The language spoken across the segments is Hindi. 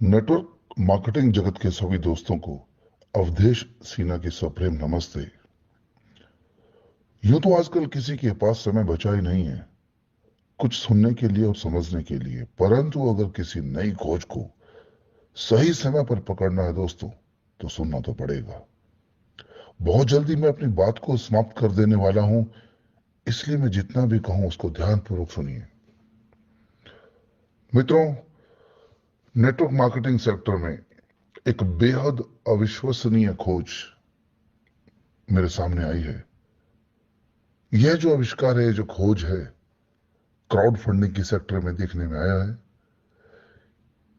नेटवर्क मार्केटिंग जगत के सभी दोस्तों को अवधेश सिन्हा की सप्रेम नमस्ते। यूं तो आजकल किसी के पास समय बचा ही नहीं है कुछ सुनने के लिए और समझने के लिए, परंतु अगर किसी नई खोज को सही समय पर पकड़ना है दोस्तों, तो सुनना तो पड़ेगा। बहुत जल्दी मैं अपनी बात को समाप्त कर देने वाला हूं, इसलिए मैं जितना भी कहूं उसको ध्यानपूर्वक सुनिए। मित्रों, नेटवर्क मार्केटिंग सेक्टर में एक बेहद अविश्वसनीय खोज मेरे सामने आई है। यह जो आविष्कार है, जो खोज है, क्राउड फंडिंग की सेक्टर में देखने में आया है।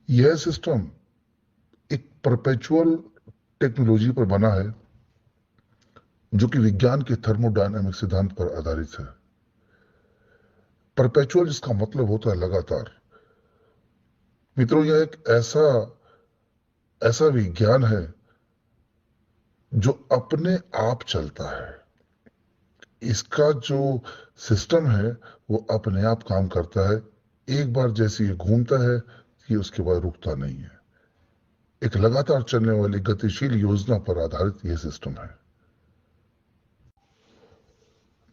यह सिस्टम एक परपेचुअल टेक्नोलॉजी पर बना है, जो कि विज्ञान के थर्मोडायनामिक सिद्धांत पर आधारित है। परपेचुअल जिसका मतलब होता है लगातार। मित्रों, यह एक ऐसा ऐसा विज्ञान है जो अपने आप चलता है। इसका जो सिस्टम है वो अपने आप काम करता है। एक बार जैसे ये घूमता है, ये उसके बाद रुकता नहीं है। एक लगातार चलने वाली गतिशील योजना पर आधारित यह सिस्टम है।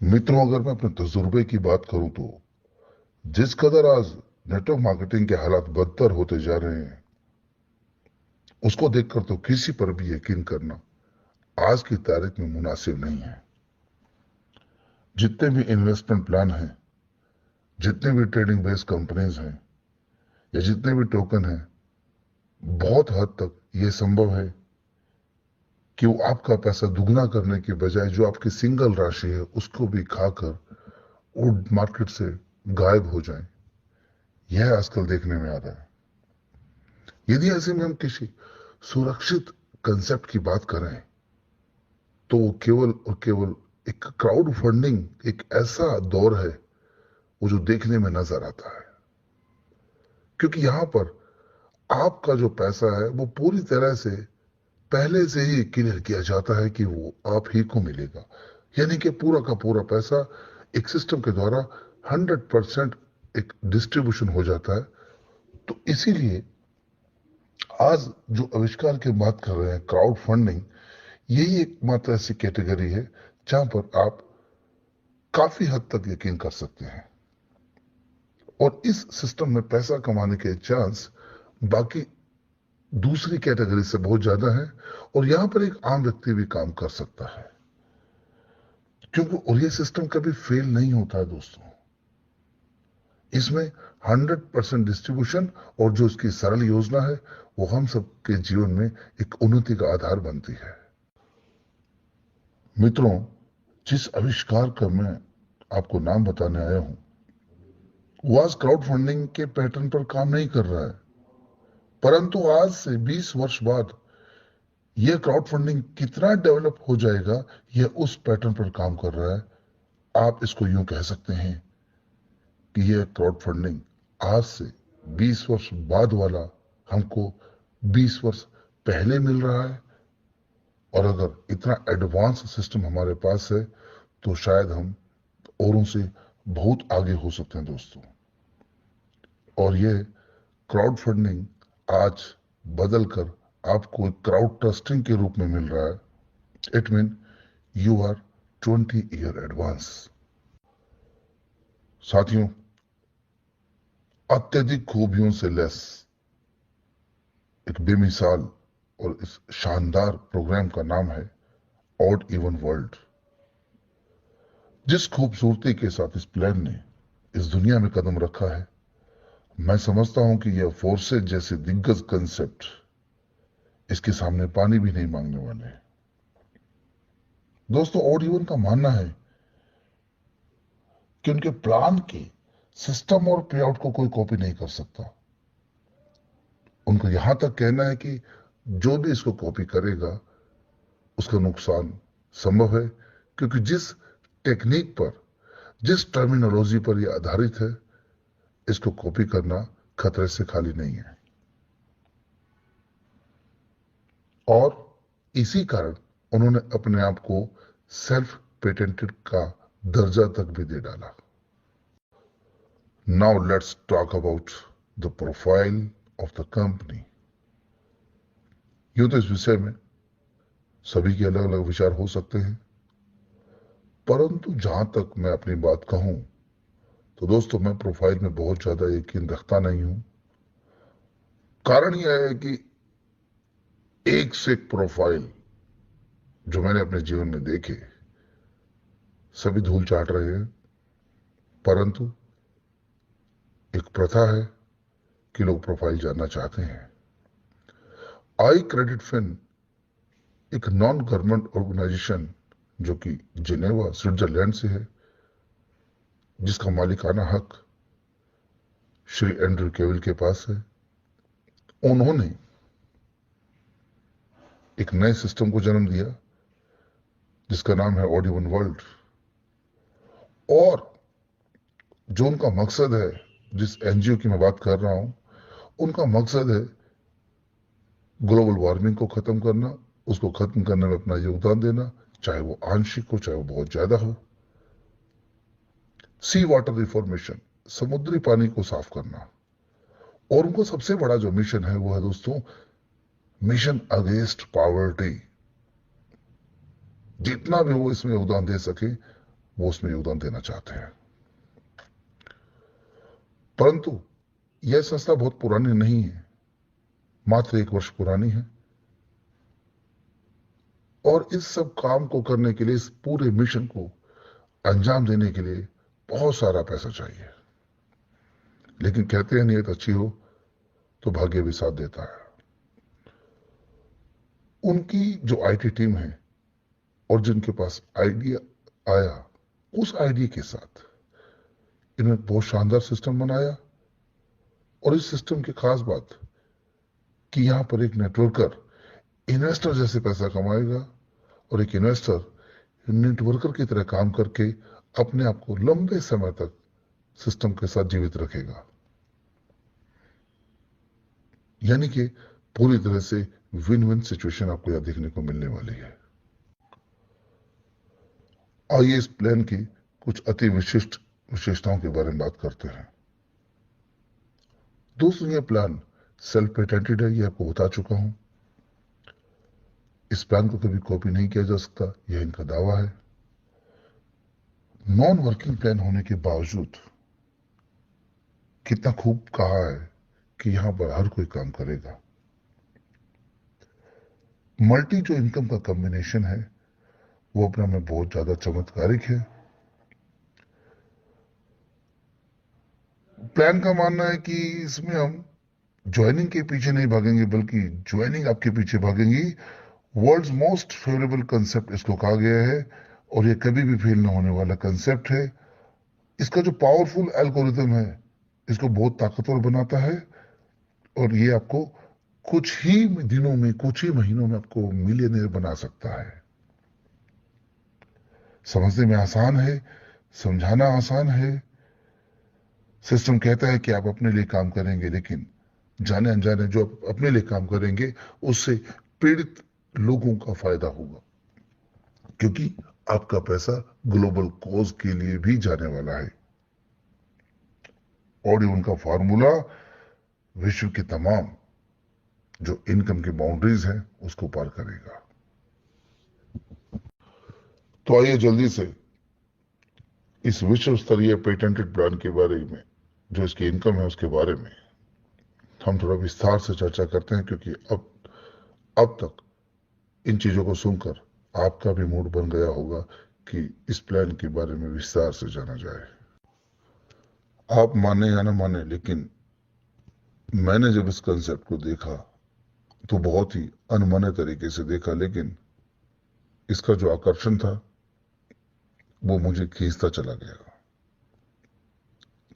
मित्रों, अगर मैं अपने तजुर्बे की बात करूं तो जिस कदर आज नेटवर्क मार्केटिंग के हालात बदतर होते जा रहे हैं, उसको देखकर तो किसी पर भी यकीन करना आज की तारीख में मुनासिब नहीं है। जितने भी इन्वेस्टमेंट प्लान हैं, जितने भी ट्रेडिंग बेस्ड कंपनीज हैं, या जितने भी टोकन हैं, बहुत हद तक यह संभव है कि वो आपका पैसा दुगना करने के बजाय जो आपकी सिंगल राशि है उसको भी खाकर वो मार्केट से गायब हो जाए। यह आजकल देखने में आ रहा है। यदि ऐसे में हम किसी सुरक्षित कंसेप्ट की बात करें, तो वो केवल और केवल एक क्राउड फंडिंग एक ऐसा दौर है वो जो देखने में नजर आता है। क्योंकि यहां पर आपका जो पैसा है वो पूरी तरह से पहले से ही क्लियर किया जाता है कि वो आप ही को मिलेगा। यानी कि पूरा का पूरा पैसा एक सिस्टम के द्वारा 100% एक डिस्ट्रीब्यूशन हो जाता है। तो इसीलिए आज जो आविष्कार की बात कर रहे हैं, क्राउड फंडिंग, यही एकमात्र ऐसी कैटेगरी है जहां पर आप काफी हद तक यकीन कर सकते हैं। और इस सिस्टम में पैसा कमाने के चांस बाकी दूसरी कैटेगरी से बहुत ज्यादा है। और यहां पर एक आम व्यक्ति भी काम कर सकता है, क्योंकि और ये सिस्टम कभी फेल नहीं होता है दोस्तों। इसमें 100% डिस्ट्रीब्यूशन और जो इसकी सरल योजना है वो हम सबके जीवन में एक उन्नति का आधार बनती है। मित्रों, जिस आविष्कार का मैं आपको नाम बताने आया हूं, वो आज क्राउड फंडिंग के पैटर्न पर काम नहीं कर रहा है, परंतु आज से 20 वर्ष बाद यह क्राउड फंडिंग कितना डेवलप हो जाएगा, यह उस पैटर्न पर काम कर रहा है। आप इसको यूं कह सकते हैं कि यह क्राउड फंडिंग आज से 20 वर्ष बाद वाला हमको 20 वर्ष पहले मिल रहा है। और अगर इतना एडवांस सिस्टम हमारे पास है तो शायद हम औरों से बहुत आगे हो सकते हैं दोस्तों। और यह क्राउड फंडिंग आज बदल कर आपको एक क्राउड ट्रस्टिंग के रूप में मिल रहा है। It mean you are 20 year advance. साथियों, अत्यधिक खूबियों से लैस एक बेमिसाल और इस शानदार प्रोग्राम का नाम है ऑड इवन वर्ल्ड। जिस खूबसूरती के साथ इस प्लान ने इस दुनिया में कदम रखा है, मैं समझता हूं कि यह फोर्सेज जैसे दिग्गज कंसेप्ट इसके सामने पानी भी नहीं मांगने वाले हैं। दोस्तों, ऑड इवन का मानना है कि उनके प्लान के सिस्टम और पेआउट को कोई कॉपी नहीं कर सकता। उनको यहां तक कहना है कि जो भी इसको कॉपी करेगा उसका नुकसान संभव है, क्योंकि जिस टेक्निक पर, जिस टर्मिनोलॉजी पर यह आधारित है, इसको कॉपी करना खतरे से खाली नहीं है। और इसी कारण उन्होंने अपने आप को सेल्फ पेटेंटेड का दर्जा तक भी दे डाला। Now let's talk about the profile of the company. यूं तो इस विषय में सभी के अलग अलग विचार हो सकते हैं, परंतु जहां तक मैं अपनी बात कहूं तो दोस्तों, मैं प्रोफाइल में बहुत ज्यादा यकीन रखता नहीं हूं। कारण यह है कि एक से एक प्रोफाइल जो मैंने अपने जीवन में देखे, सभी धूल चाट रहे हैं। परंतु एक प्रथा है कि लोग प्रोफाइल जानना चाहते हैं। आई क्रेडिट फिन एक नॉन गवर्नमेंट ऑर्गेनाइजेशन जो कि जिनेवा स्विट्जरलैंड से है, जिसका मालिकाना हक श्री एंड्रू केविल के पास है। उन्होंने एक नए सिस्टम को जन्म दिया जिसका नाम है ऑडिवन वर्ल्ड, और जो उनका मकसद है, जिस एनजीओ की मैं बात कर रहा हूं, उनका मकसद है ग्लोबल वार्मिंग को खत्म करना, उसको खत्म करने में अपना योगदान देना, चाहे वो आंशिक हो चाहे वो बहुत ज्यादा हो। सी वाटर रिफॉर्मेशन, समुद्री पानी को साफ करना। और उनको सबसे बड़ा जो मिशन है वो है दोस्तों, मिशन अगेंस्ट पॉवर्टी। जितना भी वो इसमें योगदान दे सके वो उसमें योगदान देना चाहते हैं। परंतु यह संस्था बहुत पुरानी नहीं है, मात्र 1 वर्ष पुरानी है, और इस सब काम को करने के लिए, इस पूरे मिशन को अंजाम देने के लिए बहुत सारा पैसा चाहिए। लेकिन कहते हैं नीयत अच्छी हो तो भाग्य भी साथ देता है। उनकी जो आईटी टीम है और जिनके पास आइडिया आया, उस आइडिया के साथ इन्होंने बहुत शानदार सिस्टम बनाया। और इस सिस्टम की खास बात कि यहां पर एक नेटवर्कर इन्वेस्टर जैसे पैसा कमाएगा, और एक इन्वेस्टर नेटवर्कर की तरह काम करके अपने आप को लंबे समय तक सिस्टम के साथ जीवित रखेगा। यानी कि पूरी तरह से विन विन सिचुएशन आपको यहां देखने को मिलने वाली है। आइए इस प्लान की कुछ अति विशिष्ट विशेषताओं के बारे में बात करते हैं। दोस्तों, यह प्लान सेल्फ पेटेंटेड है, यह आपको बता चुका हूं। इस प्लान को कभी कॉपी नहीं किया जा सकता, यह इनका दावा है। नॉन वर्किंग प्लान होने के बावजूद कितना खूब कहा है कि यहां पर हर कोई काम करेगा। मल्टी जो इनकम का कॉम्बिनेशन है वो अपने में बहुत ज्यादा चमत्कारिक है। प्लान का मानना है कि इसमें हम ज्वाइनिंग के पीछे नहीं भागेंगे, बल्कि ज्वाइनिंग आपके पीछे भागेंगी। वर्ल्ड्स मोस्ट फेवरेबल कंसेप्ट इसको कहा गया है, और ये कभी भी फेल ना होने वाला कंसेप्ट है। इसका जो पावरफुल एल्गोरिथम है इसको बहुत ताकतवर बनाता है, और ये आपको कुछ ही दिनों में, कुछ ही महीनों में आपको मिलियनेयर बना सकता है। समझने में आसान है, समझाना आसान है। सिस्टम कहता है कि आप अपने लिए काम करेंगे, लेकिन जाने अनजाने जो आप अपने लिए काम करेंगे उससे पीड़ित लोगों का फायदा होगा, क्योंकि आपका पैसा ग्लोबल कॉज के लिए भी जाने वाला है। और ये उनका फार्मूला विश्व के तमाम जो इनकम की बाउंड्रीज हैं उसको पार करेगा। तो आइए जल्दी से इस विश्व स्तरीय पेटेंटेड प्लान के बारे में, जो इसकी इनकम है उसके बारे में हम थोड़ा विस्तार से चर्चा करते हैं, क्योंकि अब तक इन चीजों को सुनकर आपका भी मूड बन गया होगा कि इस प्लान के बारे में विस्तार से जाना जाए। आप माने या ना माने, लेकिन मैंने जब इस कंसेप्ट को देखा तो बहुत ही अनमने तरीके से देखा, लेकिन इसका जो आकर्षण था वो मुझे खींचता चला गया।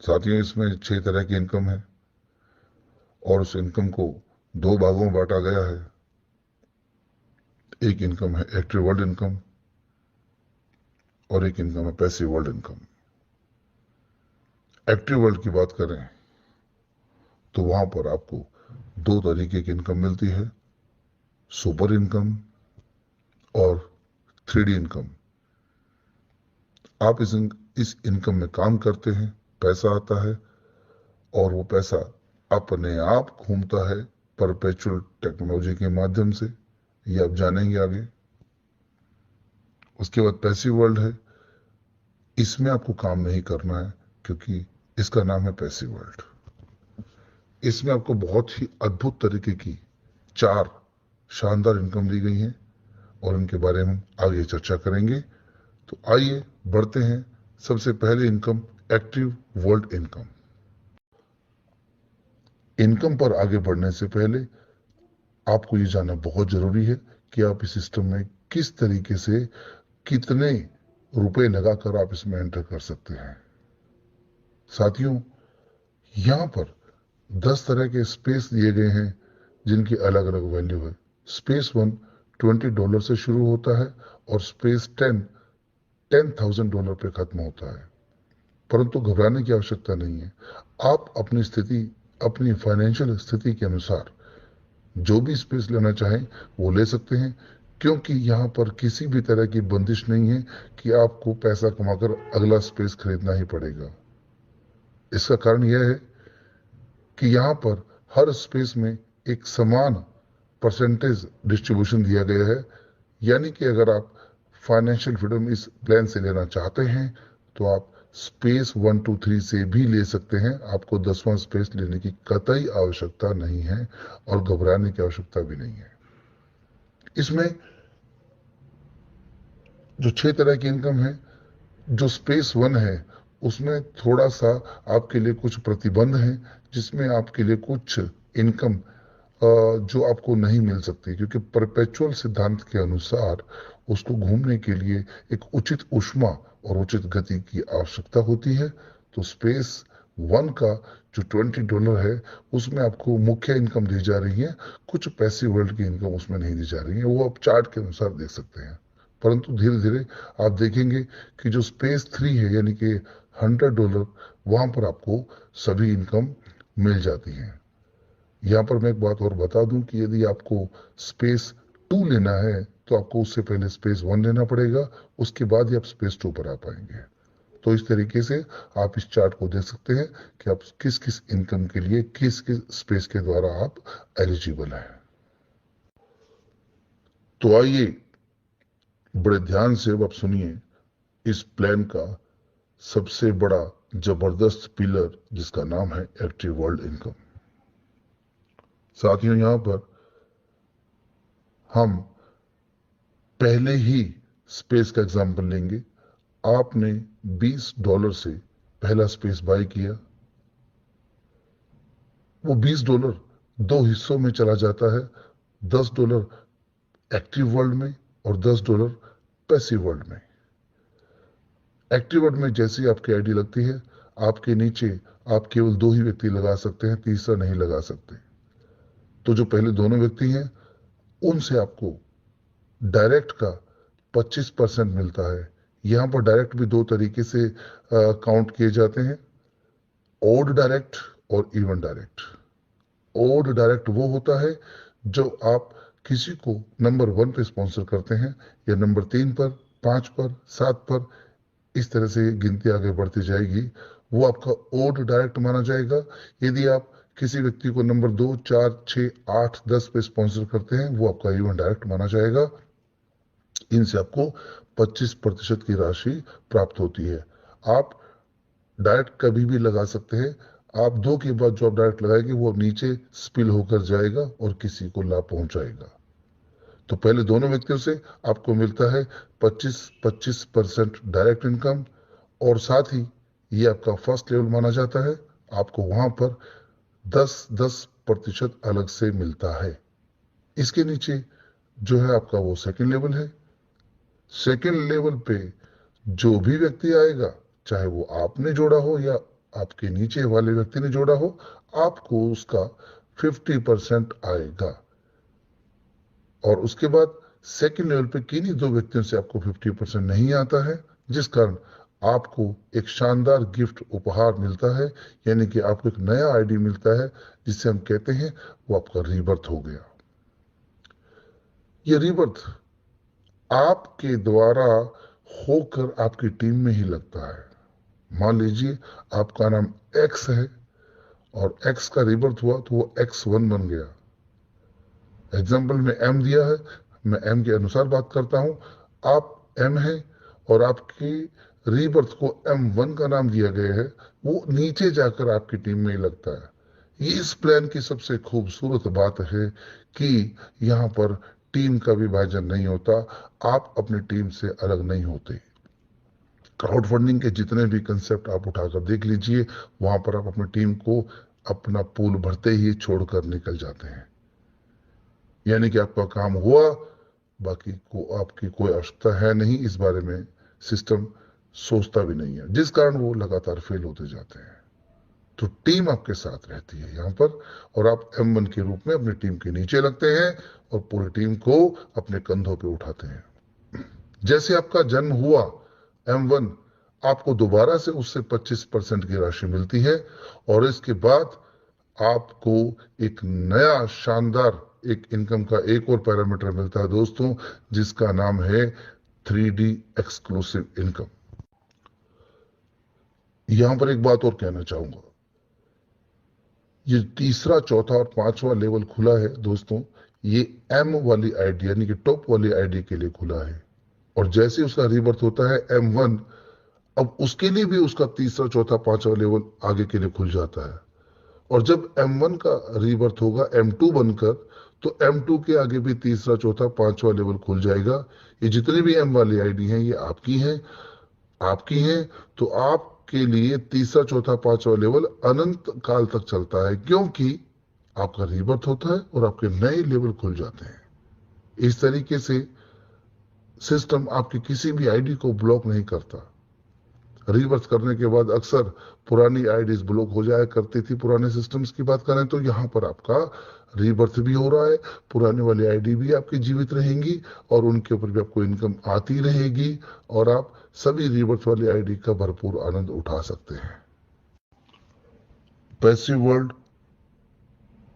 साथियों, इसमें 6 तरह की इनकम है, और उस इनकम को 2 भागों में बांटा गया है। एक इनकम है एक्टिव वर्ल्ड इनकम, और एक इनकम है passive world income. Active world की बात करें तो वहां पर आपको 2 तरीके की इनकम मिलती है, सुपर इनकम और 3D इनकम। आप इस इनकम में काम करते हैं, पैसा आता है, और वो पैसा अपने आप घूमता है परपेचुअल टेक्नोलॉजी के माध्यम से, ये आप जानेंगे आगे। उसके बाद पैसिव वर्ल्ड है, इसमें आपको काम नहीं करना है क्योंकि इसका नाम है पैसिव वर्ल्ड। इसमें आपको बहुत ही अद्भुत तरीके की 4 शानदार इनकम दी गई हैं और इनके बारे में आगे चर्चा करेंगे। तो आइए बढ़ते हैं। सबसे पहले income, active world income. Income पर आगे बढ़ने से पहले आपको ये जानना बहुत जरूरी है कि आप इस सिस्टम में किस तरीके से कितने रुपए लगाकर आप इसमें एंटर कर सकते हैं। साथियों, यहां पर 10 तरह के स्पेस दिए गए हैं जिनकी अलग अलग वैल्यू है। स्पेस 1 $20 से शुरू होता है और स्पेस 10 $10,000 पे खत्म होता है। परंतु घबराने की आवश्यकता नहीं है। आप अपनी स्थिति, अपनी फाइनेंशियल स्थिति के अनुसार जो भी स्पेस लेना चाहें वो ले सकते हैं, क्योंकि यहां पर किसी भी तरह की बंदिश नहीं है कि आपको पैसा कमाकर अगला स्पेस खरीदना ही पड़ेगा। इसका कारण यह है कि यहां पर हर स्पेस में एक समान परसेंटेज डिस्ट्रीब्यूशन दिया गया है। यानी कि अगर आप फाइनेंशियल फ्रीडम इस प्लान से लेना चाहते हैं तो आप स्पेस 1 2 3 से भी ले सकते हैं। आपको 10वां स्पेस लेने की कतई आवश्यकता नहीं है और घबराने की आवश्यकता भी नहीं है। इसमें जो 6 तरह की इनकम है, जो स्पेस 1 है उसमें थोड़ा सा आपके लिए कुछ प्रतिबंध हैं, जिसमें आपके लिए कुछ इनकम जो आपको नहीं मिल सकती, क्योंकि परपेचुअल सिद्धांत के अनुसार उसको घूमने के लिए एक उचित ऊष्मा और उचित गति की आवश्यकता होती है। तो स्पेस 1 का जो $20 है उसमें आपको मुख्य इनकम दी जा रही है, कुछ पैसिव वर्ल्ड की इनकम उसमें नहीं दी जा रही है, वो आप चार्ट के अनुसार देख सकते हैं। परंतु धीरे धीरे आप देखेंगे कि जो स्पेस 3 है यानी कि $100, वहां पर आपको सभी इनकम मिल जाती है। यहां पर मैं एक बात और बता दूं कि यदि आपको स्पेस 2 लेना है तो आपको उससे पहले स्पेस 1 लेना पड़ेगा, उसके बाद ही आप स्पेस 2 पर आ पाएंगे। तो इस तरीके से आप इस चार्ट को देख सकते हैं कि आप किस किस इनकम के लिए किस किस स्पेस के द्वारा आप एलिजिबल हैं। तो आइए बड़े ध्यान से अब आप सुनिए इस प्लान का सबसे बड़ा जबरदस्त पिलर, जिसका नाम है एक्टिव वर्ल्ड इनकम। साथियों, यहां पर हम पहले ही स्पेस का एग्जांपल लेंगे। आपने $20 से पहला स्पेस बाय किया, वो $20 दो हिस्सों में चला जाता है, $10 एक्टिव वर्ल्ड में और $10 पैसिव वर्ल्ड में। एक्टिव वर्ल्ड में जैसे ही आपकी आईडी लगती है, आपके नीचे आप केवल 2 ही व्यक्ति लगा सकते हैं, तीसरा नहीं लगा सकते। तो जो पहले दोनों व्यक्ति हैं उनसे आपको डायरेक्ट का 25% मिलता है। यहां पर डायरेक्ट भी 2 तरीके से काउंट किए जाते हैं, ओड डायरेक्ट और इवन डायरेक्ट। ओड डायरेक्ट वो होता है जो आप किसी को नंबर 1 पे स्पॉन्सर करते हैं या नंबर 3 पर, 5 पर, 7 पर, इस तरह से गिनती आगे बढ़ती जाएगी, वो आपका ओड डायरेक्ट माना जाएगा। यदि आप किसी व्यक्ति को नंबर 2, 4, 6, 8, 10 पे स्पॉन्सर करते हैं, वो आपका इवन डायरेक्ट माना जाएगा। इनसे आपको 25% की राशि प्राप्त होती है। आप डायरेक्ट कभी भी लगा सकते हैं। आप 2 के बाद जो आप डायरेक्ट लगाएंगे वो नीचे स्पिल होकर जाएगा और किसी को लाभ पहुंचाएगा। तो पहले दोनों व्यक्तियों से आपको मिलता है 25% डायरेक्ट इनकम, और साथ ही ये आपका फर्स्ट लेवल माना जाता है। आपको वहां पर 10% अलग से मिलता है। इसके नीचे जो है आपका वो सेकंड लेवल है। सेकंड लेवल पे जो भी व्यक्ति आएगा, चाहे वो आपने जोड़ा हो या आपके नीचे वाले व्यक्ति ने जोड़ा हो, आपको उसका 50% आएगा। और उसके बाद सेकंड लेवल पे किन्हीं 2 व्यक्तियों से आपको 50% नहीं आता है, जिस कारण आपको एक शानदार गिफ्ट उपहार मिलता है, यानी कि आपको एक नया आईडी मिलता है, जिससे हम कहते हैं वो आपका रीबर्थ हो गया। ये रीबर्थ आपके द्वारा होकर आपकी टीम में ही लगता है। मान लीजिए आपका नाम एक्स है और एक्स का रीबर्थ हुआ तो वो X1 बन गया। एग्जाम्पल में एम दिया है, मैं एम के अनुसार बात करता हूं। आप एम है और आपकी रीबर्थ को M1 का नाम दिया गया है, वो नीचे जाकर आपकी टीम में ही लगता है। ये इस प्लान की सबसे खूबसूरत बात है कि यहां पर टीम का विभाजन नहीं होता, आप अपनी टीम से अलग नहीं होते। क्राउड फंडिंग के जितने भी कंसेप्ट आप उठाकर देख लीजिए, वहां पर आप अपनी टीम को अपना पूल भरते ही छोड़कर निकल जाते हैं। यानी कि आपका काम हुआ, बाकी को आपकी कोई आवश्यकता है नहीं, इस बारे में सिस्टम सोचता भी नहीं है, जिस कारण वो लगातार फेल होते जाते हैं। तो टीम आपके साथ रहती है यहां पर, और आप M1 के रूप में अपनी टीम के नीचे लगते हैं और पूरी टीम को अपने कंधों पे उठाते हैं। जैसे आपका जन्म हुआ M1, आपको दोबारा से उससे 25% की राशि मिलती है, और इसके बाद आपको एक नया शानदार एक इनकम का एक और पैरामीटर मिलता है दोस्तों, जिसका नाम है 3D एक्सक्लूसिव इनकम। यहां पर एक बात और कहना चाहूंगा, ये तीसरा, चौथा और पांचवा लेवल खुला है दोस्तों, ये M वाली आईडी यानी कि टॉप वाली आईडी के लिए खुला है। और जैसे उसका रीबर्थ होता है M1, अब उसके लिए भी उसका तीसरा, चौथा, पांचवा लेवल आगे के लिए खुल जाता है। और जब M1 का रीबर्थ होगा M2 बनकर, तो M2 के आगे भी तीसरा, चौथा, पांचवा लेवल खुल जाएगा। ये जितनी भी M वाली आईडी हैं, ये आपकी हैं, आपकी हैं। तो आपके लिए तीसरा, चौथा, पांचवा लेवल अनंत काल तक चलता है, क्योंकि आपका रीबर्थ होता है और आपके नए लेवल खुल जाते हैं। इस तरीके से सिस्टम आपकी किसी भी आईडी को ब्लॉक नहीं करता। रीबर्थ करने के बाद अक्सर पुरानी आईडीज ब्लॉक हो जाया करती थी। पुराने सिस्टम्स की बात करें तो यहां पर आपका रीबर्थ भी हो रहा है, पुरानी वाली आईडी भी आपकी जीवित रहेंगी और उनके ऊपर भी आपको इनकम आती रहेगी, और आप सभी रीबर्थ वाली आईडी का भरपूर आनंद उठा सकते हैं। पैसिव वर्ल्ड,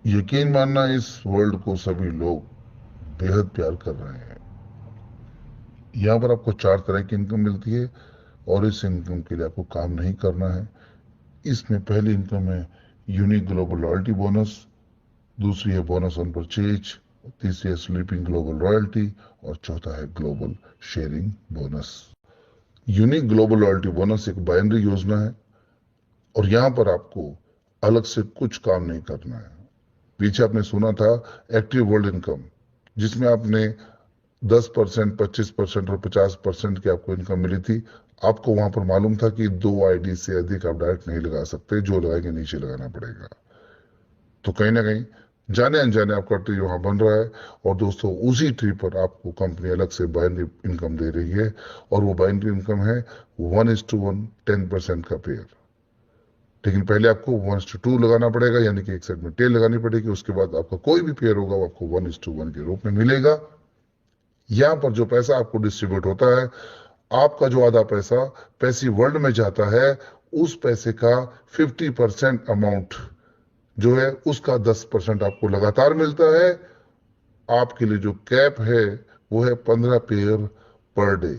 यकीन मानना इस वर्ल्ड को सभी लोग बेहद प्यार कर रहे हैं। यहां पर आपको 4 तरह की इनकम मिलती है, और इस इनकम के लिए आपको काम नहीं करना है। इसमें पहली इनकम है यूनिक ग्लोबल लॉयल्टी बोनस, दूसरी है बोनस ऑन परचेज, तीसरी है स्लीपिंग ग्लोबल रॉयल्टी, और चौथा है global sharing bonus. Unique global loyalty bonus एक बाइनरी योजना है, और यहां पर आपको अलग से कुछ काम नहीं करना है। पीछे आपने सुना था एक्टिव वर्ल्ड इनकम, जिसमें आपने 10%, 25% और 50% की आपको इनकम मिली थी। आपको वहां पर मालूम था कि 2 आईडी से अधिक आप डायरेक्ट नहीं लगा सकते, जो लगाएंगे नीचे लगाना पड़ेगा। तो कहीं ना कहीं जाने अनजाने आपका ट्री वहां बन रहा है, और दोस्तों उसी ट्री पर आपको कंपनी अलग से बाइनरी इनकम दे रही है, और वो बाइनरी इनकम है 1:1 10% का पेयर। लेकिन पहले आपको 1:2 लगाना पड़ेगा, यानी कि एक साइड में टेल लगानी पड़ेगी, उसके बाद आपका कोई भी पेयर होगा वो आपको 1:1 के रूप में मिलेगा। यहां पर जो पैसा आपको डिस्ट्रीब्यूट होता है, आपका जो आधा पैसा पैसिव वर्ल्ड में जाता है, उस पैसे का 50% अमाउंट जो है उसका 10% आपको लगातार मिलता है। आपके लिए जो कैप है वो है 15 पेयर पर डे।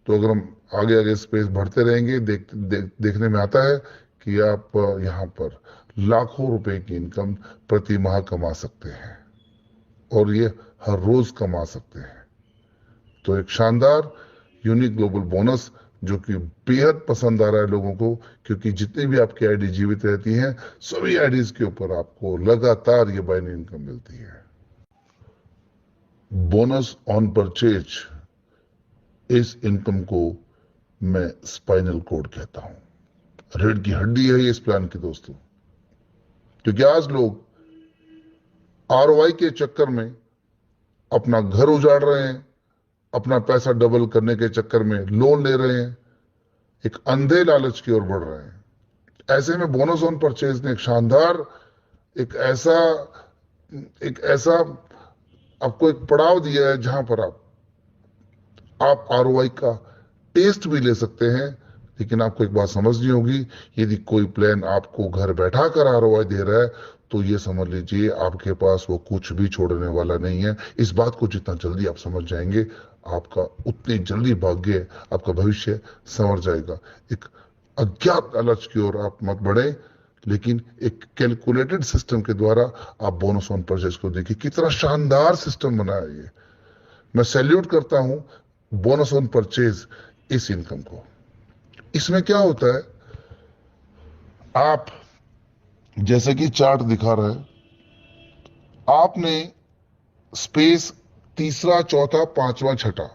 तो अगर हम आगे आगे स्पेस बढ़ते रहेंगे, देखने में आता है कि आप यहां पर लाखों रुपए की इनकम प्रति माह कमा सकते हैं, और ये हर रोज कमा सकते हैं। तो एक शानदार यूनिक ग्लोबल बोनस जो कि बेहद पसंद आ रहा है लोगों को, क्योंकि जितनी भी आपकी आईडी जीवित रहती हैं, सभी आईडीज के ऊपर आपको लगातार ये बाइनरी इनकम मिलती है। बोनस ऑन परचेज, इस इनकम को मैं स्पाइनल कोड कहता हूं। रीढ़ की हड्डी है ये इस प्लान की दोस्तों, क्योंकि आज लोग आरओआई के चक्कर में अपना घर उजाड़ रहे हैं, अपना पैसा डबल करने के चक्कर में लोन ले रहे हैं, एक अंधे लालच की ओर बढ़ रहे हैं। ऐसे में बोनस ऑन परचेज ने एक शानदार, एक ऐसा आपको एक पड़ाव दिया है जहां पर आप आरओआई का टेस्ट भी ले सकते हैं। लेकिन आपको एक बात समझनी होगी, यदि कोई प्लान आपको घर बैठा कर आरओआई दे रहा है, तो ये समझ लीजिए आपके पास वो कुछ भी छोड़ने वाला नहीं है। इस बात को जितना जल्दी आप समझ जाएंगे, आपका उतनी जल्दी भाग्य, आपका भविष्य संवर जाएगा। एक अज्ञात लालच की ओर आप मत बढ़े, लेकिन एक कैलकुलेटेड सिस्टम के द्वारा आप बोनस ऑन परचेज को देखिए, कितना शानदार सिस्टम बना है ये। मैं सैल्यूट करता हूं बोनस ऑन परचेज इस इनकम को। इसमें क्या होता है, आप जैसे कि चार्ट दिखा रहा है, आपने स्पेस तीसरा, चौथा, पांचवा, छठा,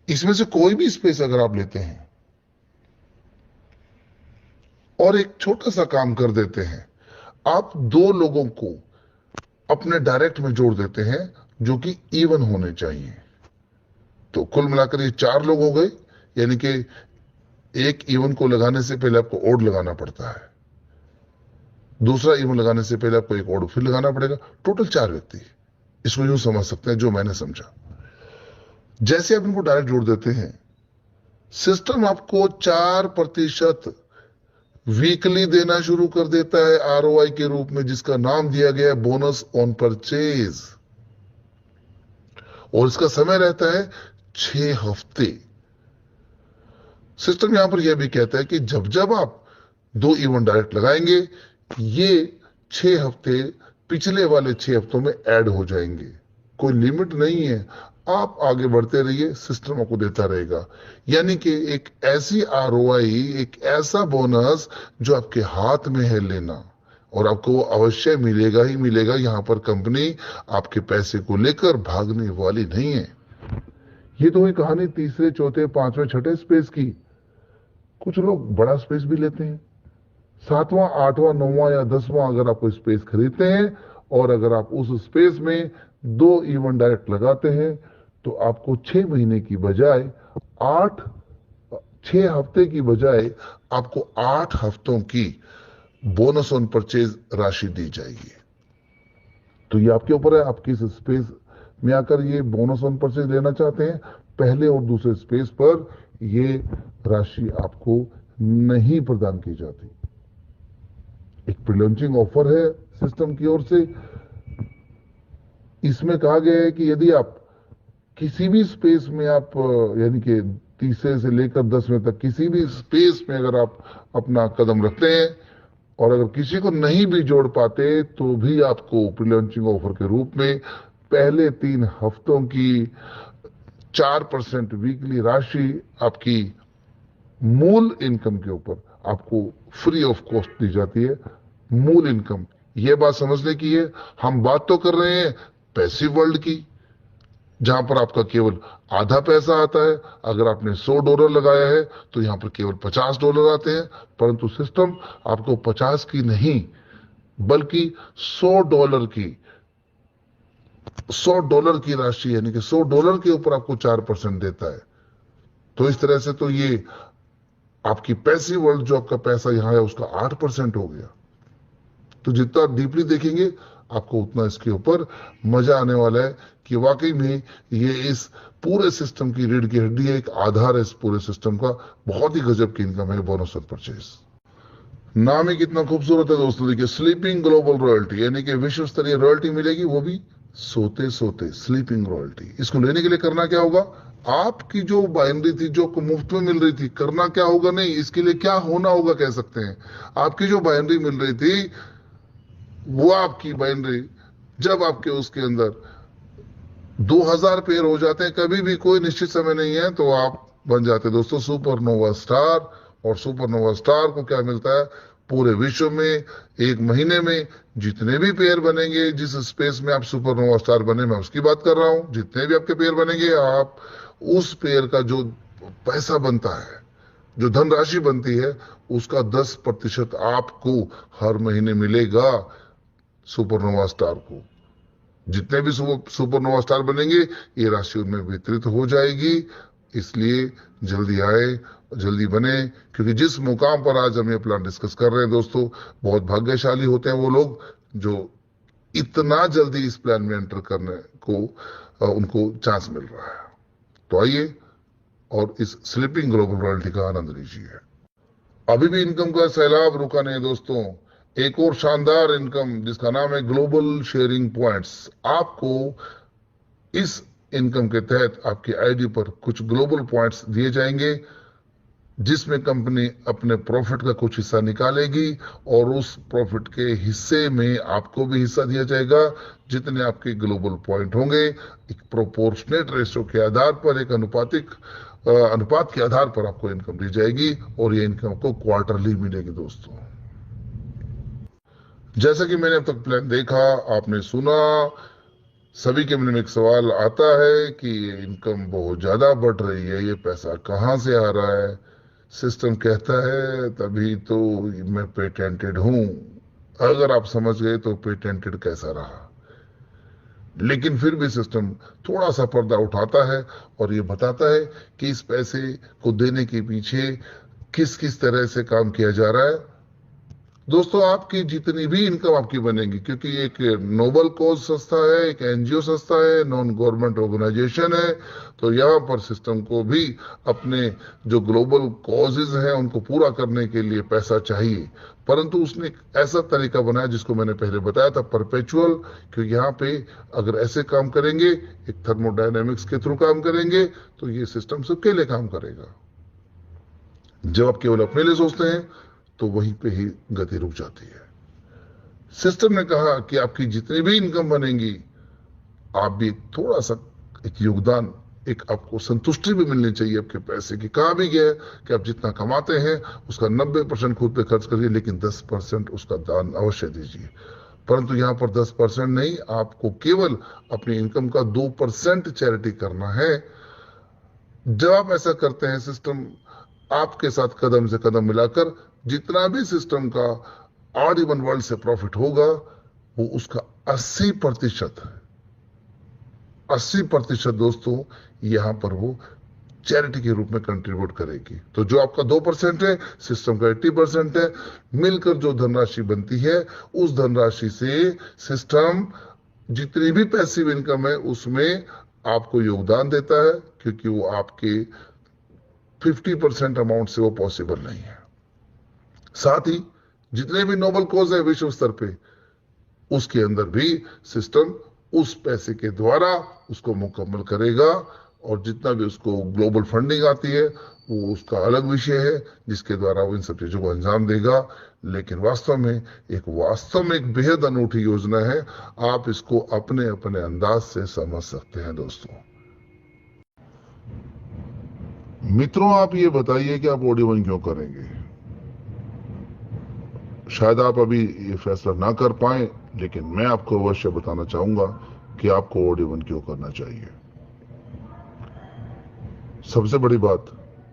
इसमें से कोई भी स्पेस अगर आप लेते हैं और एक छोटा सा काम कर देते हैं, आप दो लोगों को अपने डायरेक्ट में जोड़ देते हैं जो कि इवन होने चाहिए। तो कुल मिलाकर ये 4 लोग हो गए, यानी कि एक इवन को लगाने से पहले आपको ओड लगाना पड़ता है, दूसरा इवन लगाने से पहले आपको एक ओड फिर लगाना पड़ेगा, टोटल 4 व्यक्ति। इसको यूं समझ सकते हैं जो मैंने समझा। जैसे आप इनको डायरेक्ट जोड़ देते हैं, सिस्टम आपको 4% वीकली देना शुरू कर देता है आरओआई के रूप में, जिसका नाम दिया गया है बोनस ऑन परचेज, और इसका समय रहता है 6 हफ्ते। सिस्टम यहां पर यह भी कहता है कि जब जब आप 2 इवेंट डायरेक्ट लगाएंगे, ये 6 हफ्ते पिछले वाले 6 हफ्तों में ऐड हो जाएंगे। कोई लिमिट नहीं है, आप आगे बढ़ते रहिए, सिस्टम आपको देता रहेगा। यानी कि एक ऐसी आरओआई, एक ऐसा बोनस जो आपके हाथ में है लेना, और आपको वो अवश्य मिलेगा ही मिलेगा। यहां पर कंपनी आपके पैसे को लेकर भागने वाली नहीं है। ये तो हुई कहानी तीसरे, चौथे, पांचवें, छठे स्पेस की। कुछ लोग बड़ा स्पेस भी लेते हैं, 7वां, 8वां, 9वां या 10वां अगर आप कोई स्पेस खरीदते हैं, और अगर आप उस स्पेस में 2 इवेंट डायरेक्ट लगाते हैं, तो आपको 6 महीने की बजाय 6 हफ्ते की बजाय आपको 8 हफ्तों की बोनस ऑन परचेज राशि दी जाएगी। तो ये आपके ऊपर है, आप किस स्पेस में आकर ये बोनस ऑन परचेज लेना चाहते हैं। पहले और दूसरे स्पेस पर ये राशि आपको नहीं प्रदान की जाती। एक प्री लॉन्चिंग ऑफर है सिस्टम की ओर से। इसमें कहा गया है कि यदि आप किसी भी स्पेस में आप, यानी कि तीसरे से लेकर 10वें तक किसी भी स्पेस में अगर आप अपना कदम रखते हैं, और अगर किसी को नहीं भी जोड़ पाते, तो भी आपको प्री लॉन्चिंग ऑफर के रूप में पहले 3 हफ्तों की 4% वीकली राशि आपकी मूल इनकम के ऊपर आपको फ्री ऑफ कॉस्ट दी जाती है। मूल इनकम, यह बात समझने की है। हम बात तो कर रहे हैं पैसिव वर्ल्ड की, जहां पर आपका केवल आधा पैसा आता है। अगर आपने $100 लगाया है तो यहां पर केवल $50 आते हैं, परंतु सिस्टम आपको 50 की नहीं बल्कि $100 की राशि, यानी कि $100 के ऊपर आपको 4% देता है। तो इस तरह से तो ये आपकी पैसिव वर्ल्ड जो आपका पैसा यहां है उसका 8% हो गया। तो जितना डीपली देखेंगे आपको उतना इसके ऊपर मजा आने वाला है कि वाकई में ये इस पूरे सिस्टम की रीढ़ की हड्डी है, एक आधार है इस पूरे सिस्टम का। बहुत ही गजब की इनकम है बोनस ऑन परचेज। नाम ही कितना खूबसूरत है दोस्तों। देखिए, स्लीपिंग ग्लोबल रॉयल्टी, यानी कि विश्व स्तरीय रॉयल्टी मिलेगी, वो भी सोते सोते, स्लीपिंग रॉयल्टी। इसको लेने के लिए करना क्या होगा, आपकी जो बाइनरी थी जो मुफ्त में मिल रही थी, करना क्या होगा नहीं, इसके लिए क्या होना होगा कह सकते हैं। आपकी जो बाइनरी मिल रही थी, वो आपकी बाइनरी जब आपके उसके अंदर 2000 पेयर हो जाते हैं, कभी भी कोई निश्चित समय नहीं है, तो आप बन जाते हैं दोस्तों सुपरनोवा स्टार। और सुपरनोवा स्टार को क्या मिलता है, पूरे विश्व में 1 महीने में जितने भी पेयर बनेंगे, जिस स्पेस में आप सुपरनोवा स्टार बने, मैं उसकी बात कर रहा हूं, जितने भी आपके पेयर बनेंगे, आप उस पेयर का जो पैसा बनता है, जो धनराशि बनती है, उसका 10% आपको हर महीने मिलेगा सुपरनोवा स्टार को। जितने भी सुपरनोवा स्टार बनेंगे, ये राशि उनमें वितरित हो जाएगी। इसलिए जल्दी आए, जल्दी बने, क्योंकि जिस मुकाम पर आज हम ये प्लान डिस्कस कर रहे हैं दोस्तों, बहुत भाग्यशाली होते हैं वो लोग जो इतना जल्दी इस प्लान में एंटर करने को उनको चांस मिल रहा है। तो आइए और इस स्लीपिंग ग्लोबल रॉयल्टी का आनंद लीजिए। अभी भी इनकम का सैलाब रुका नहीं दोस्तों। एक और शानदार इनकम जिसका नाम है ग्लोबल शेयरिंग पॉइंट्स। आपको इस इनकम के तहत आपकी आईडी पर कुछ ग्लोबल पॉइंट्स दिए जाएंगे। जिसमें कंपनी अपने प्रॉफिट का कुछ हिस्सा निकालेगी और उस प्रॉफिट के हिस्से में आपको भी हिस्सा दिया जाएगा। जितने आपके ग्लोबल पॉइंट होंगे, एक प्रोपोर्शनेट रेशो के आधार पर, एक अनुपात के आधार पर आपको इनकम दी जाएगी और ये इनकम आपको क्वार्टरली मिलेगी दोस्तों। जैसा कि मैंने अब तक प्लान देखा, आपने सुना, सभी के मन में एक सवाल आता है कि ये इनकम बहुत ज्यादा बढ़ रही है, ये पैसा कहाँ से आ रहा है। सिस्टम कहता है तभी तो मैं पेटेंटेड हूं। अगर आप समझ गए तो पेटेंटेड कैसा रहा। लेकिन फिर भी सिस्टम थोड़ा सा पर्दा उठाता है और ये बताता है कि इस पैसे को देने के पीछे किस किस तरह से काम किया जा रहा है। दोस्तों, आपकी जितनी भी इनकम आपकी बनेगी, क्योंकि एक नोबल कॉज संस्था है, एक एनजीओ संस्था है, नॉन गवर्नमेंट ऑर्गेनाइजेशन है, तो यहाँ पर सिस्टम को भी अपने जो ग्लोबल कॉजेज हैं उनको पूरा करने के लिए पैसा चाहिए। परंतु उसने एक ऐसा तरीका बनाया जिसको मैंने पहले बताया था, परपेचुअल। क्योंकि यहाँ पे अगर ऐसे काम करेंगे, एक थर्मोडायनेमिक्स के थ्रू काम करेंगे, तो ये सिस्टम सबके लिए काम करेगा। जब आप केवल अपने लिए सोचते हैं तो वहीं पे ही गति रुक जाती है। सिस्टम ने कहा कि आपकी जितनी भी इनकम बनेगी, आप भी थोड़ा सा एक योगदान, एक आपको संतुष्टि भी मिलनी चाहिए आपके पैसे की। कहा भी गया है कि आप जितना कमाते हैं उसका 90% खुद पे खर्च करिए, लेकिन 10% उसका दान अवश्य दीजिए। परंतु यहां पर 10% नहीं, आपको केवल अपनी इनकम का 2% चैरिटी करना है। जब आप ऐसा करते हैं, सिस्टम आपके साथ कदम से कदम मिलाकर जितना भी सिस्टम का ऑड इवन वर्ल्ड से प्रॉफिट होगा, वो उसका 80% दोस्तों यहां पर वो चैरिटी के रूप में कंट्रीब्यूट करेगी। तो जो आपका 2% है, सिस्टम का 80% है, मिलकर जो धनराशि बनती है, उस धनराशि से सिस्टम जितनी भी पैसिव इनकम है उसमें आपको योगदान देता है, क्योंकि वो आपके 50% अमाउंट से वो पॉसिबल नहीं है। साथ ही जितने भी नोबल कॉज है विश्व स्तर पे, उसके अंदर भी सिस्टम उस पैसे के द्वारा उसको मुकम्मल करेगा। और जितना भी उसको ग्लोबल फंडिंग आती है वो उसका अलग विषय है, जिसके द्वारा वो इन सब चीजों को अंजाम देगा। लेकिन वास्तव में एक बेहद अनूठी योजना है। आप इसको अपने अपने अंदाज से समझ सकते हैं दोस्तों। मित्रों, आप ये बताइए कि आप ऑडियो वन क्यों करेंगे। शायद आप अभी ये फैसला ना कर पाए, लेकिन मैं आपको अवश्य बताना चाहूंगा कि आपको ऑडियो वन क्यों करना चाहिए। सबसे बड़ी बात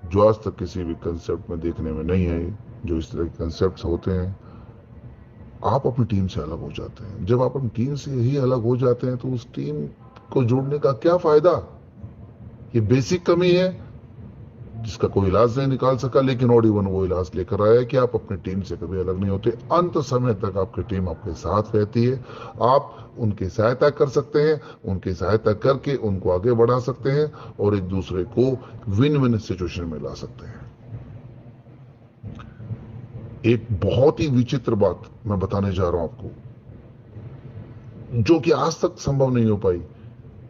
जो आज तक किसी भी कंसेप्ट में देखने में नहीं आई, जो इस तरह के कंसेप्ट होते हैं, आप अपनी टीम से अलग हो जाते हैं। जब आप अपनी टीम से ही अलग हो जाते हैं तो उस टीम को जोड़ने का क्या फायदा। ये बेसिक कमी है जिसका कोई इलाज नहीं निकाल सका, लेकिन ऑडियो वन वो इलाज लेकर आया कि आप अपनी टीम से कभी अलग नहीं होते। अंत समय तक आपकी टीम आपके साथ रहती है। आप उनकी सहायता कर सकते हैं, उनकी सहायता करके उनको आगे बढ़ा सकते हैं और एक दूसरे को विन विन सिचुएशन में ला सकते हैं। एक बहुत ही विचित्र बात मैं बताने जा रहा हूं आपको, जो कि आज तक संभव नहीं हो पाई।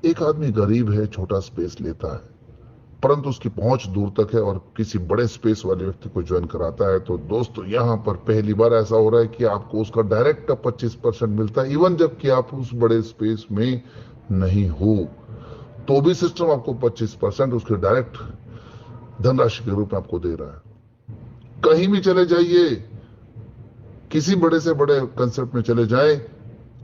एक आदमी गरीब है, छोटा स्पेस लेता है, परंतु उसकी पहुंच दूर तक है और किसी बड़े स्पेस वाले व्यक्ति को ज्वाइन कराता है। तो दोस्तों, यहां पर पहली बार ऐसा हो रहा है कि आपको उसका डायरेक्ट 25% मिलता है, इवन जबकि आप उस बड़े स्पेस में नहीं हो। तो भी सिस्टम आपको 25% उसके डायरेक्ट धनराशि के रूप में आपको दे रहा है। कहीं भी चले जाइए, किसी बड़े से बड़े कंसेप्ट में चले जाएं,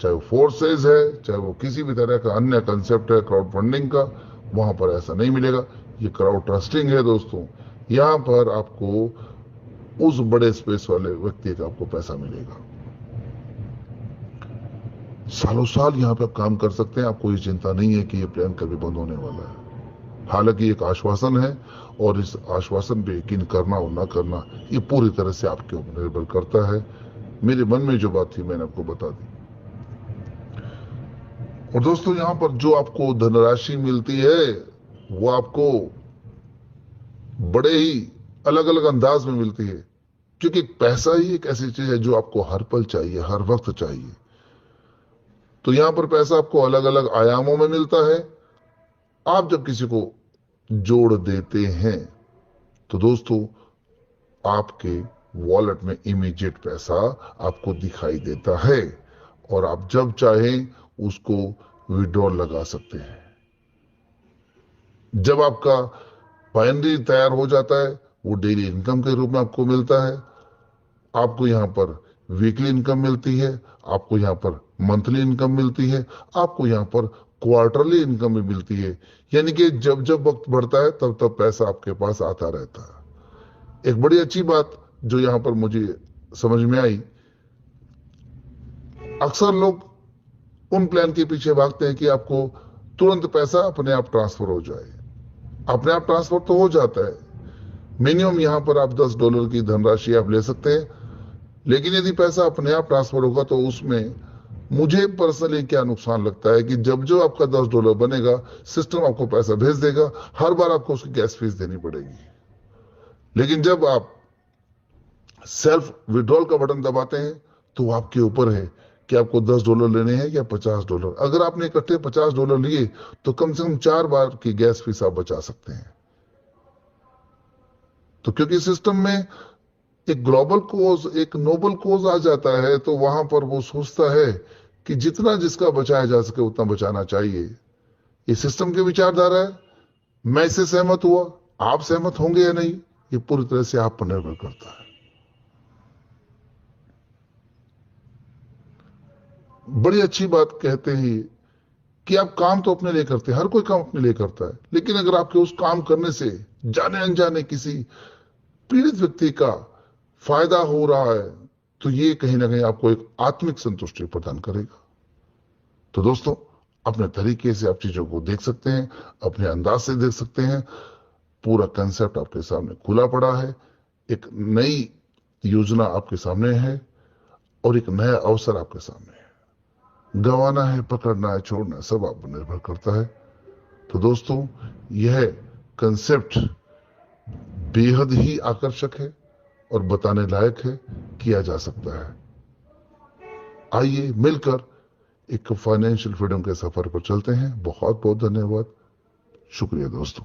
चाहे वो फोर्सेज है, चाहे वो किसी भी तरह का अन्य कंसेप्ट है क्राउड फंडिंग का, वहां पर ऐसा नहीं मिलेगा। ये क्राउड ट्रस्टिंग है दोस्तों। यहां पर आपको उस बड़े स्पेस वाले व्यक्ति का आपको पैसा मिलेगा। सालों साल यहां पे आप काम कर सकते हैं। आपको ये चिंता नहीं है कि ये प्लान कभी बंद होने वाला है। हालांकि एक आश्वासन है और इस आश्वासन पे यकीन करना और ना करना ये पूरी तरह से आपके ऊपर निर्भर करता है। मेरे मन में जो बात थी मैंने आपको बता दी। और दोस्तों, यहां पर जो आपको धनराशि मिलती है वो आपको बड़े ही अलग अलग अंदाज में मिलती है, क्योंकि पैसा ही एक ऐसी चीज है जो आपको हर पल चाहिए, हर वक्त चाहिए। तो यहां पर पैसा आपको अलग अलग आयामों में मिलता है। आप जब किसी को जोड़ देते हैं तो दोस्तों आपके वॉलेट में इमीडिएट पैसा आपको दिखाई देता है और आप जब चाहें उसको विड्रॉल लगा सकते हैं। जब आपका बाइनरी तैयार हो जाता है वो डेली इनकम के रूप में आपको मिलता है। आपको यहां पर वीकली इनकम मिलती है, आपको यहां पर मंथली इनकम मिलती है, आपको यहां पर क्वार्टरली इनकम भी मिलती है। यानी कि जब जब वक्त बढ़ता है तब तब पैसा आपके पास आता रहता है। एक बड़ी अच्छी बात जो यहां पर मुझे समझ में आई, अक्सर लोग उन प्लान के पीछे भागते हैं कि आपको तुरंत पैसा अपने आप ट्रांसफर हो जाए। अपने आप ट्रांसफर तो हो जाता है, मिनिमम यहां पर आप $10 की धनराशि आप ले सकते हैं, लेकिन यदि पैसा अपने आप ट्रांसफर होगा तो उसमें मुझे पर्सनली क्या नुकसान लगता है कि जब जो आपका $10 बनेगा सिस्टम आपको पैसा भेज देगा, हर बार आपको उसकी गैस फीस देनी पड़ेगी। लेकिन जब आप सेल्फ विड्रॉल का बटन दबाते हैं तो आपके ऊपर है कि आपको $10 लेने हैं या $50। अगर आपने इकट्ठे $50 लिए तो कम से कम 4 बार की गैस फीस आप बचा सकते हैं। तो क्योंकि सिस्टम में एक ग्लोबल कोज, एक नोबल कोज आ जाता है, तो वहां पर वो सोचता है कि जितना जिसका बचाया जा सके उतना बचाना चाहिए। ये सिस्टम की विचारधारा है। मैं इससे सहमत हुआ, आप सहमत होंगे या नहीं ये पूरी तरह से आप पर निर्भर करता है। बड़ी अच्छी बात कहते हैं कि आप काम तो अपने लिए करते हैं, हर कोई काम अपने लिए करता है, लेकिन अगर आपके उस काम करने से जाने अनजाने किसी पीड़ित व्यक्ति का फायदा हो रहा है तो ये कहीं ना कहीं आपको एक आत्मिक संतुष्टि प्रदान करेगा। तो दोस्तों, अपने तरीके से आप चीजों को देख सकते हैं, अपने अंदाज से देख सकते हैं। पूरा कंसेप्ट आपके सामने खुला पड़ा है, एक नई योजना आपके सामने है और एक नया अवसर आपके सामने है। गंवाना है, पकड़ना है, छोड़ना है, सब आप पर निर्भर करता है। तो दोस्तों, यह कंसेप्ट बेहद ही आकर्षक है और बताने लायक है, किया जा सकता है। आइए मिलकर एक फाइनेंशियल फ्रीडम के सफर पर चलते हैं। बहुत बहुत धन्यवाद, शुक्रिया दोस्तों।